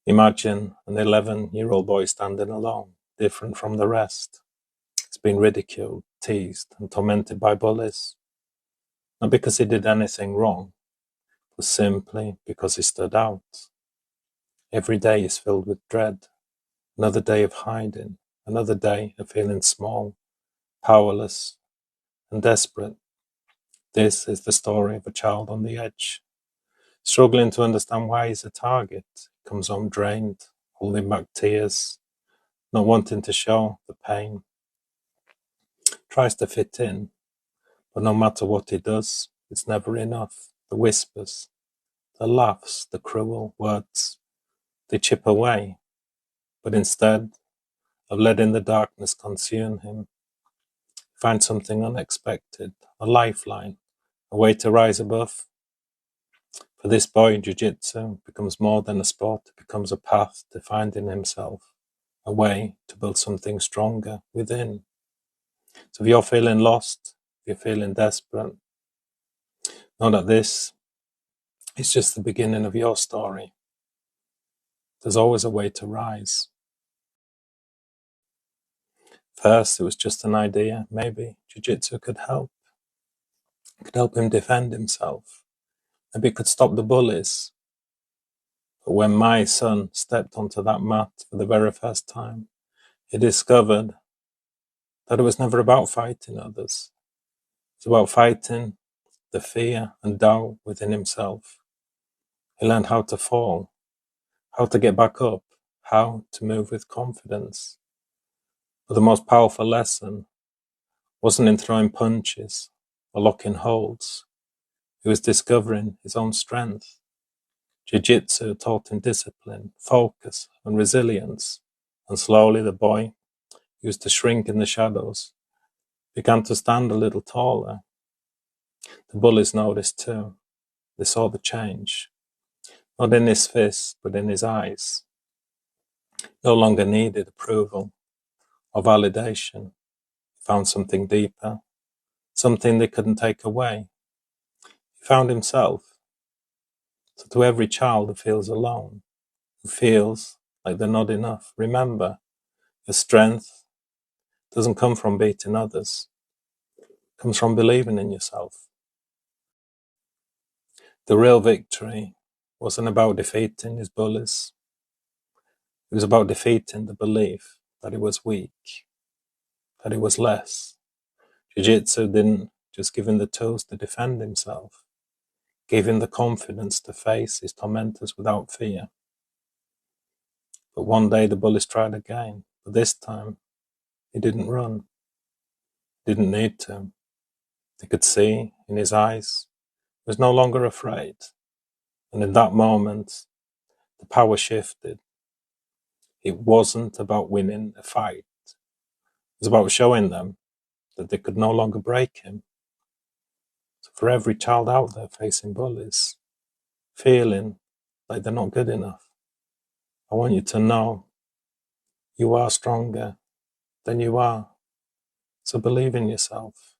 Imagine an 11-year-old boy standing alone, different from the rest. He's been ridiculed, teased, and tormented by bullies. Not because he did anything wrong, but simply because he stood out. Every day is filled with dread. Another day of hiding, another day of feeling small, powerless, and desperate. This is the story of a child on the edge, struggling to understand why he's a target. He comes home drained, holding back tears, not wanting to show the pain. Tries to fit in, but no matter what he does, it's never enough. The whispers, the laughs, the cruel words, they chip away, but instead of letting the darkness consume him, find something unexpected, a lifeline, a way to rise above. For this boy, Jujitsu becomes more than a sport, it becomes a path to finding himself, a way to build something stronger within. So if you're feeling lost, if you're feeling desperate, know that this is just the beginning of your story. There's always a way to rise. First, it was just an idea. Maybe Jiu-Jitsu could help. It could help him defend himself. Maybe it could stop the bullies. But when my son stepped onto that mat for the very first time, he discovered that it was never about fighting others. It's about fighting the fear and doubt within himself. He learned how to fall, how to get back up, how to move with confidence. But the most powerful lesson wasn't in throwing punches or locking holds. He was discovering his own strength. Jiu-Jitsu taught him discipline, focus, and resilience. And slowly the boy, who used to shrink in the shadows, began to stand a little taller. The bullies noticed too. They saw the change. Not in his fists, but in his eyes. No longer needed approval or validation. He found something deeper, something they couldn't take away. He found himself. So to every child who feels alone, who feels like they're not enough, remember, your strength doesn't come from beating others. It comes from believing in yourself. The real victory wasn't about defeating his bullies. It was about defeating the belief that he was weak, that he was less. Jiu-Jitsu didn't just give him the tools to defend himself, gave him the confidence to face his tormentors without fear. But one day the bullies tried again, but this time he didn't run. He didn't need to. They could see in his eyes he was no longer afraid. And in that moment, the power shifted. It wasn't about winning a fight. It was about showing them that they could no longer break him. So for every child out there facing bullies, feeling like they're not good enough, I want you to know you are stronger than you are. So believe in yourself.